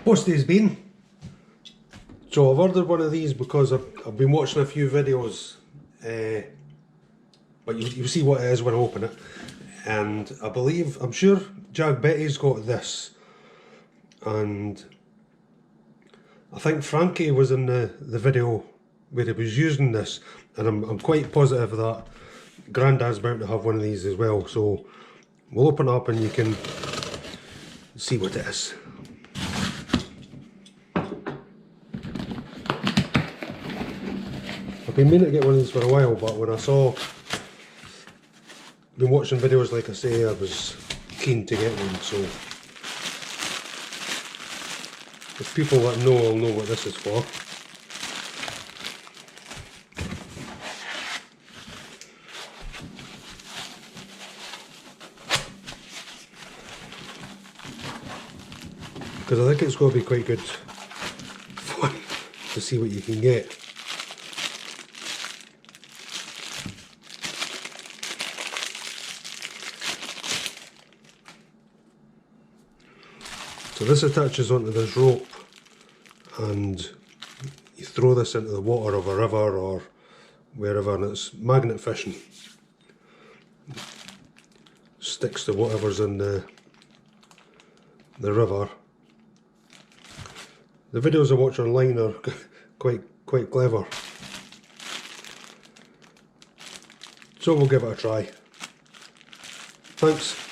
Posties been. So I've ordered one of these because I've been watching a few videos, but you'll see what it is when I open it. And I'm sure Jag Betty's got this, and I think Frankie was in the video where he was using this, and I'm quite positive that Grandad's bound to have one of these as well. So we'll open it up and you can see what it is. I've been meaning to get one of these for a while, but when I been watching videos like I say, I was keen to get one. So if people that know will know what this is for. Because I think it's going to be quite good fun to see what you can get. So this attaches onto this rope, and you throw this into the water of a river or wherever, and it's magnet fishing. Sticks to whatever's in the river. The videos I watch online are quite clever. So we'll give it a try. Thanks.